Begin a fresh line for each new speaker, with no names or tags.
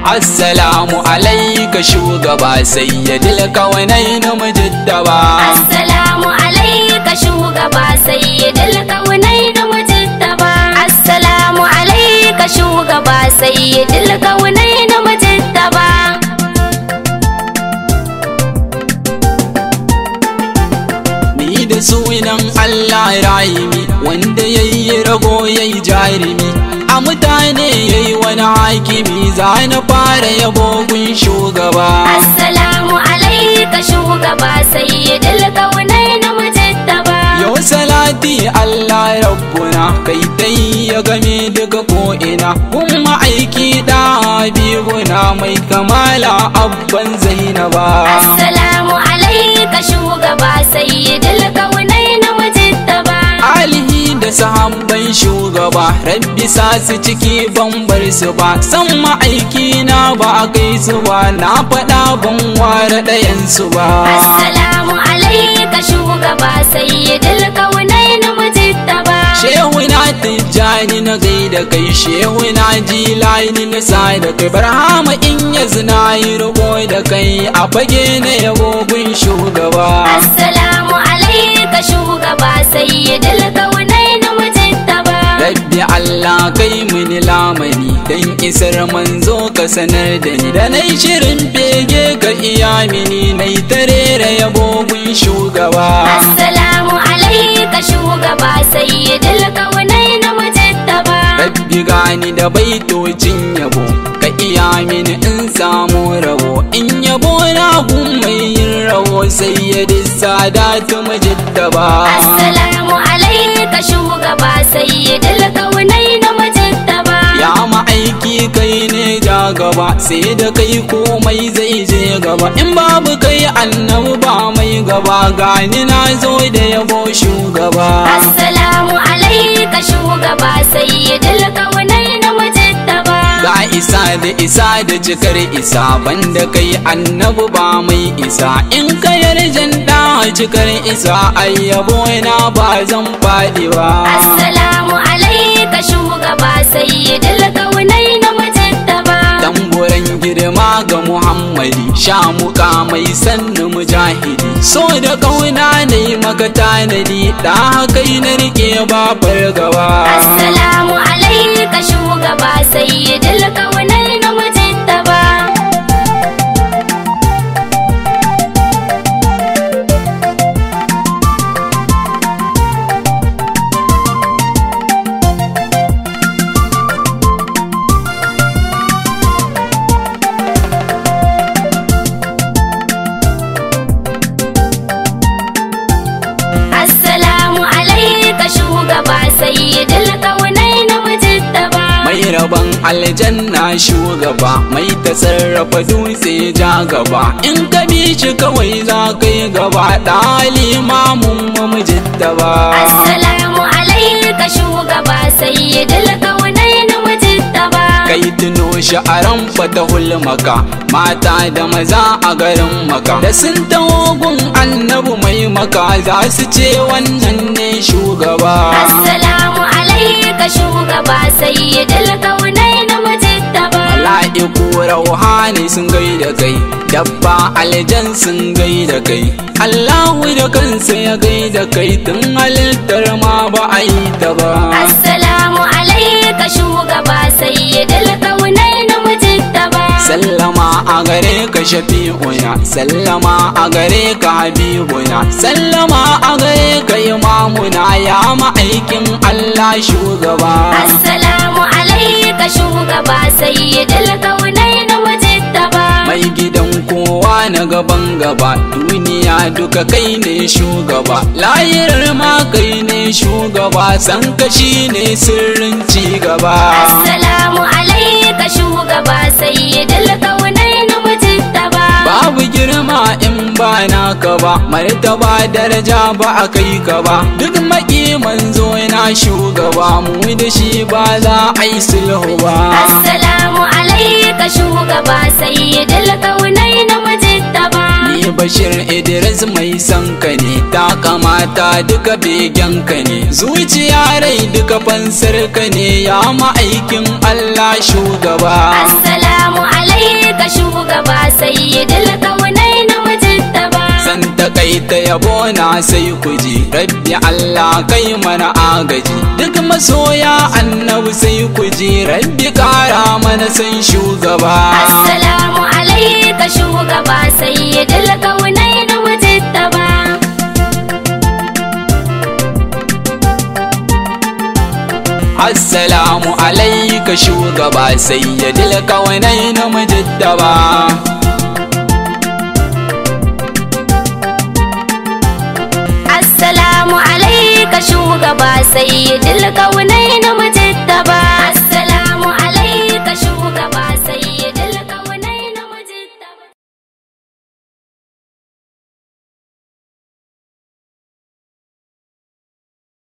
Assalamu alaika shugaba sayyidil kaunain mujaddaba.
Assalamu alaika shugaba sayyidil kaunain mujaddaba. Assalamu alaika shugaba sayyidil kaunain mujaddaba.
Ni da sunan Allah rahimi wanda yayi rago yayi jarimi, a mutane yayi wani hakimi, za na fara yabo gun shugaba.
Assalamu alaika shugaba sayyidil kaunain mujaddaba.
Yau salati Allah rabbuna kai dai ya game duka ko'ina, kuma aiki da habibuna mai kamala abban Zainaba.
Assalamu alaika shugaba sayyidil kaunain mujaddaba.
Alihi da sahabban shugaba rabbi sa su ciki ban bar su ba, san ma'aiki na ba a kai su ba, na faɗa ban ware ɗayan su ba.
Assalamu alaika shugaba sayyidil kaunain mujaddaba.
Shehu na Tijjani na gaida kai, shehu na Jilani na sa da kai, Barhama in ya zina yi roƙo da kai, a fage na yabo gun shugaba.
Assalamu alaika shugaba sayyidil kaunain mujaddaba.
Rabbi Allah kai mini lamani, dan isar manzo ka sanar da ni, da nai shirin bege ka iya mini, nai tarera yabo gun shugaba.
Assalamu alaika shugaba sayyidil kaunain mujaddaba.
Rabbi gani da baitocin yabo, ka iya mini in samu rabo, in yabo na gun mai yin rawo sayyidin sadatu mujaddaba.
Assalamu alaika shugaba sayyidil kaunain mujaddaba.
Ya ma'aiki kai ne ja gaba, sai da kai komai zai je gaba, in babu kai annabi ba mai gaba, gani na zo da yabo shugaba.
Assalamu alaika shugaba sayyidil kaunain mujaddaba.
Ga isa da cikar isa, banda kai annabi ba mai isa, in ka yarjan da cikar isa, ayyabo na ba zan faɗi ba.
Assalamu alaika shugaba sayyidil kaunain mujaddaba.
Tamburan girma ga Muhammadi, sha muka mai sannu mujahidi, so da kauna ne maka tanadi, da kai na rike babar gaba.
Assalamu alaika shugaba sayyidil kaunain mujaddaba. Assalamu alaika shugaba sayyidil kaunain mujaddaba.
Mai rabon aljanna shugaba, mai tasarrafa dutse ja gaba, in ka bi shi kawai za ka yi gaba, ɗalimamun mujaddaba.
Assalamu alaika shugaba sayyidil kaunain mujaddaba.
Kai tuno sha'aran fatahul maka, mata da maza a garin maka, da sun taho gun annabi mai maka, za su ce wannan ne shugaba.
Assalamu alaika shugaba sayyidil kaunain mujaddaba.
Mala'iku rauhani sun gaida kai, dabba aljan sun gaida kai, Allahu da kansa ya gaida kai, tun halittar ma ba a yi ta ba.
Assalamu alaika shugaba sayyidil kaunain mujaddaba.
Sallama a gare ka shafi'una, sallama a gare ka habibuna, sallama a gare ka imamuna, ya ma'aikin Allah shugaba.
Assalamu alaika shugaba sayyidil kaunain mujaddaba.
Mai gidan kowa na gaban gaba, duniya duka kai ne shugaba, layirar ma kai ne shugaba, san ka shi ne sirrin ci gaba.
Assalamu alaika shugaba sayyidil kaunain mujaddaba.
Babu girma in ba naka ba, martaba daraja ba a kai ka ba, duk maki manzo na shugaba, mu da shi ba za a yi sulhu ba.
Assalamu alaika shugaba sayyidil kaunain mujaddaba.
Ni Bashir Idris mai son ka ne, ta kamata duka begen ka ne, zuciya rai duka fansar ka ne, ya ma'aikin Allah shugaba.
Assalamu alaika
yabo na sai ku ji, rabbi Allah kai mana agaji. Duk masoya annabi sai ku ji, rabbi kara mana san shugaba.
Assalamu alaika shugaba sayyidul kaunain mujittaba.
Assalamu alaika shugaba sayyidul kaunain mujittaba.
Assalamu alaika shugaba sayyidul kaunain mujittaba.